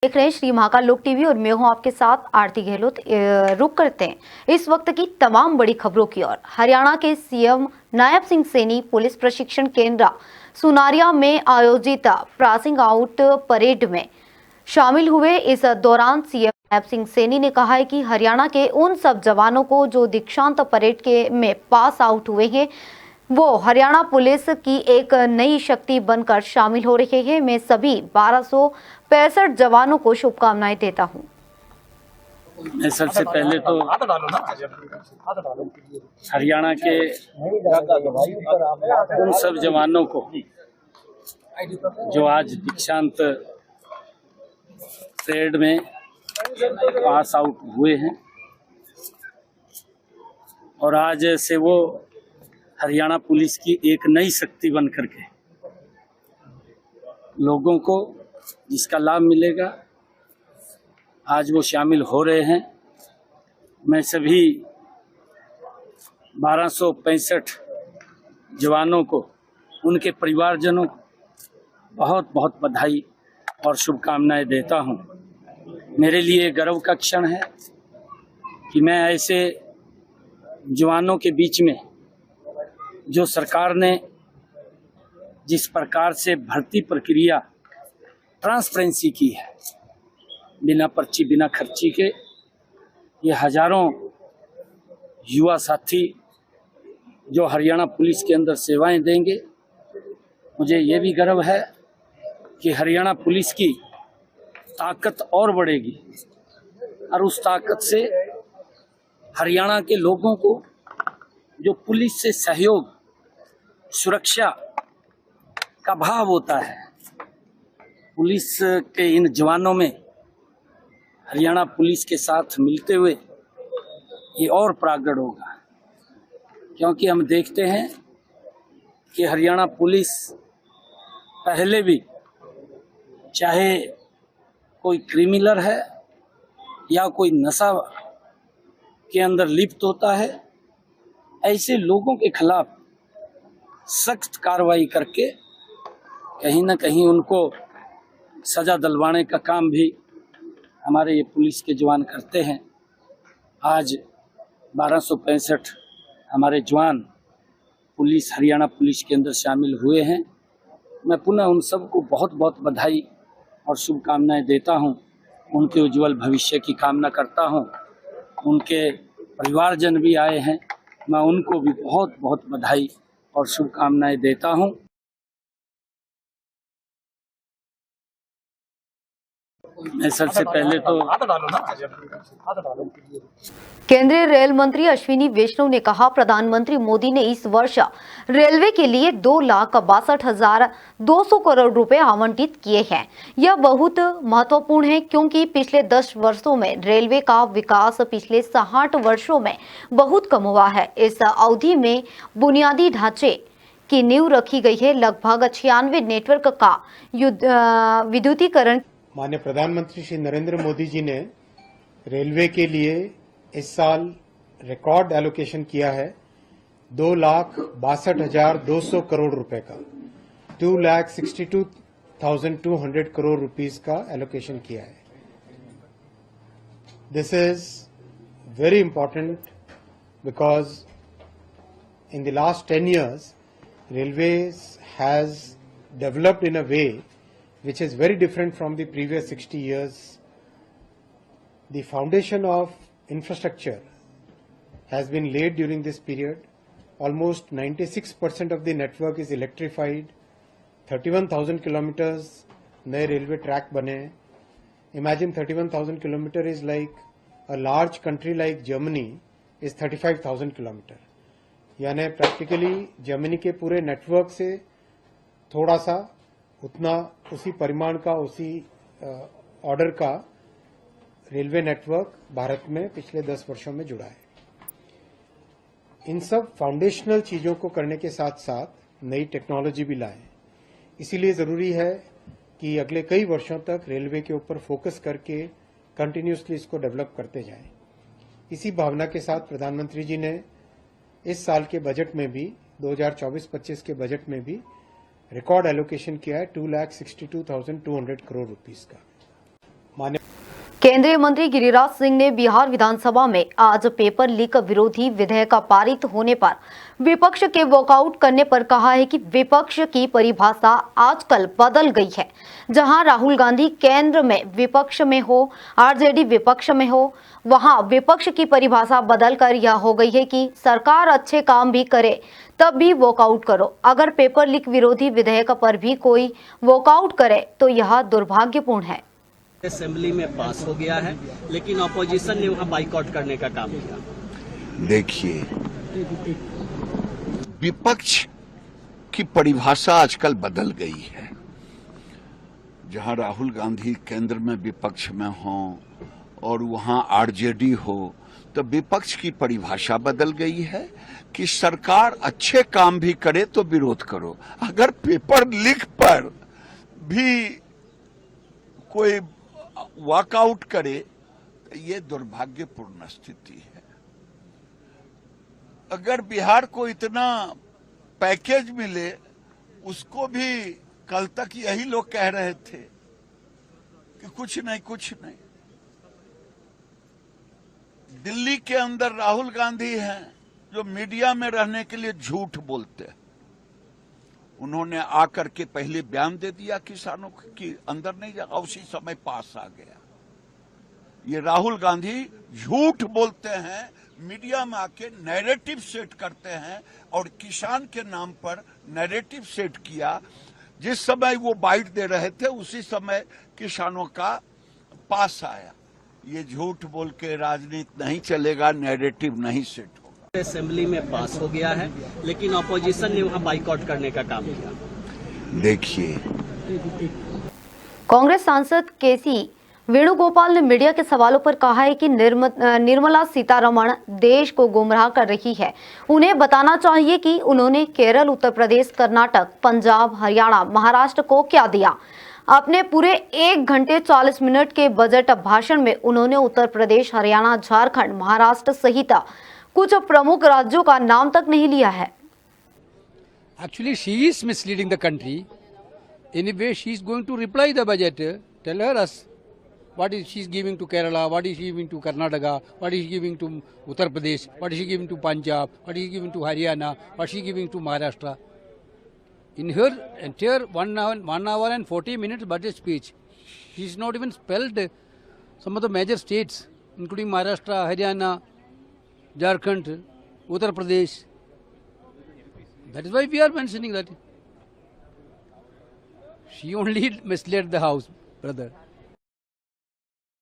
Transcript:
देख रहे हैं श्री महाकाल लोक टीवी और मैं हूं आपके साथ आरती गहलोत। रुक करते हैं इस वक्त की तमाम बड़ी खबरों की ओर। हरियाणा के सीएम नायब सिंह सैनी पुलिस प्रशिक्षण केंद्र सुनारिया में आयोजित पासिंग आउट परेड में शामिल हुए। इस दौरान सीएम नायब सिंह सैनी ने कहा है कि हरियाणा के उन सब जवानों को जो दीक्षांत परेड में पास आउट हुए हैं वो हरियाणा पुलिस की एक नई शक्ति बनकर शामिल हो रहे हैं। मैं सभी 1265 जवानों को शुभकामनाएं देता हूं। मैं सबसे पहले तो हरियाणा के उन सब जवानों को जो आज दीक्षांत परेड में पास आउट हुए हैं और आज से वो हरियाणा पुलिस की एक नई शक्ति बन करके लोगों को जिसका लाभ मिलेगा आज वो शामिल हो रहे हैं। मैं सभी 1265 जवानों को, उनके परिवारजनों को बहुत बहुत बधाई और शुभकामनाएं देता हूं। मेरे लिए गर्व का क्षण है कि मैं ऐसे जवानों के बीच में, जो सरकार ने जिस प्रकार से भर्ती प्रक्रिया ट्रांसपेरेंसी की है, बिना पर्ची बिना खर्ची के ये हजारों युवा साथी जो हरियाणा पुलिस के अंदर सेवाएं देंगे, मुझे ये भी गर्व है कि हरियाणा पुलिस की ताकत और बढ़ेगी और उस ताकत से हरियाणा के लोगों को जो पुलिस से सहयोग, सुरक्षा का भाव होता है, पुलिस के इन जवानों में हरियाणा पुलिस के साथ मिलते हुए ये और प्रकट होगा। क्योंकि हम देखते हैं कि हरियाणा पुलिस पहले भी, चाहे कोई क्रिमिनल है या कोई नशा के अंदर लिप्त होता है, ऐसे लोगों के खिलाफ सख्त कार्रवाई करके कहीं ना कहीं उनको सजा दिलवाने का काम भी हमारे ये पुलिस के जवान करते हैं। आज 1265 हमारे जवान पुलिस, हरियाणा पुलिस के अंदर शामिल हुए हैं। मैं पुनः उन सबको बहुत बहुत बधाई और शुभकामनाएं देता हूं। उनके उज्जवल भविष्य की कामना करता हूं। उनके परिवारजन भी आए हैं, मैं उनको भी बहुत बहुत बधाई और शुभकामनाएं देता हूं। मैं सबसे पहले तो केंद्रीय रेल मंत्री अश्विनी वैष्णव ने कहा, प्रधानमंत्री मोदी ने इस वर्ष रेलवे के लिए 2,62,200 करोड़ रुपए आवंटित किए हैं। यह बहुत महत्वपूर्ण है क्योंकि पिछले 10 वर्षों में रेलवे का विकास पिछले 60 वर्षों में बहुत कम हुआ है। इस अवधि में बुनियादी ढांचे की नींव रखी गई है। लगभग 96 नेटवर्क का विद्युतीकरण। माननीय प्रधानमंत्री श्री नरेंद्र मोदी जी ने रेलवे के लिए इस साल रिकॉर्ड एलोकेशन किया है 2,62,200 करोड़ रुपए का, 2,62,200 करोड़ रुपीस का एलोकेशन किया है। This is very important because in the last 10 years, Railways has developed in a way which is very different from the previous 60 years. The foundation of infrastructure has been laid during this period. Almost 96% of the network is electrified. 31,000 kilometers नए railway track बने। Imagine 31,000 kilometer is like a large country like Germany is 35,000 kilometer. यानी practically Germany के पूरे network से थोड़ा सा उतना उसी परिमाण का, उसी ऑर्डर का रेलवे नेटवर्क भारत में पिछले 10 वर्षों में जुड़ा है। इन सब फाउंडेशनल चीजों को करने के साथ साथ नई टेक्नोलॉजी भी लाएं। इसीलिए जरूरी है कि अगले कई वर्षों तक रेलवे के ऊपर फोकस करके कंटिन्यूसली इसको डेवलप करते जाएं। इसी भावना के साथ प्रधानमंत्री जी ने इस साल के बजट में भी 2024-25 के बजट में भी रिकॉर्ड एलोकेशन किया है 2,62,200 करोड़ रुपीस का। मान्य केंद्रीय मंत्री गिरिराज सिंह ने बिहार विधानसभा में आज पेपर लीक विरोधी विधेयक पारित होने पर विपक्ष के वॉकआउट करने पर कहा है कि विपक्ष की परिभाषा आजकल बदल गई है। जहां राहुल गांधी केंद्र में विपक्ष में हो, आरजेडी विपक्ष में हो, वहां विपक्ष की परिभाषा बदल कर यह हो गई है कि सरकार अच्छे काम भी करे तब भी वॉकआउट करो। अगर पेपर लीक विरोधी विधेयक पर भी कोई वॉकआउट करे तो यह दुर्भाग्यपूर्ण है। असेंबली में पास हो गया है, लेकिन ऑपोजिशन ने वहां बाइकआउट करने का काम किया। देखिए, विपक्ष की परिभाषा आजकल बदल गई है। जहां राहुल गांधी केंद्र में विपक्ष में हो और वहां आरजेडी हो, तो विपक्ष की परिभाषा बदल गई है कि सरकार अच्छे काम भी करे तो विरोध करो। अगर पेपर लीक पर भी कोई वॉकआउट करे तो ये दुर्भाग्यपूर्ण स्थिति है। अगर बिहार को इतना पैकेज मिले, उसको भी कल तक यही लोग कह रहे थे कि कुछ नहीं। दिल्ली के अंदर राहुल गांधी हैं जो मीडिया में रहने के लिए झूठ बोलते हैं। उन्होंने आकर के पहले बयान दे दिया किसानों की अंदर नहीं जाएगा, उसी समय पास आ गया। ये राहुल गांधी झूठ बोलते हैं, मीडिया में आके नैरेटिव सेट करते हैं और किसान के नाम पर नैरेटिव सेट किया। जिस समय वो बाइट दे रहे थे उसी समय किसानों का पास आया। ये झूठ बोल के राजनीति नहीं चलेगा, नैरेटिव नहीं सेट होगा। असेंबली में पास हो गया है, लेकिन ऑपोजिशन ने वहां बाइकआउट करने का काम किया। देखिए, कांग्रेस सांसद केसी वेणुगोपाल ने मीडिया के सवालों पर कहा है कि निर्मला सीतारमण देश को गुमराह कर रही है। उन्हें बताना चाहिए कि उन्होंने केरल, उत्तर प्रदेश, कर्नाटक, पंजाब, हरियाणा, महाराष्ट्र को क्या दिया। अपने पूरे 1 घंटे 40 मिनट के बजट भाषण में उन्होंने उत्तर प्रदेश, हरियाणा, झारखंड, महाराष्ट्र सहित कुछ प्रमुख राज्यों का नाम तक नहीं लिया है। Actually, she is misleading the country. Anyway, she is going to reply the budget. Tell her us what is she giving to Kerala, what is she giving to Karnataka, what is she giving to Uttar Pradesh, what is she giving to Punjab, what is she giving to Haryana, what is she giving to Maharashtra. In her entire 1 hour and 40 minutes budget speech, she is not even spelled some of the major states, including Maharashtra, Haryana, Jharkhand, Uttar Pradesh. That is why we are mentioning that. She only misled the house, brother.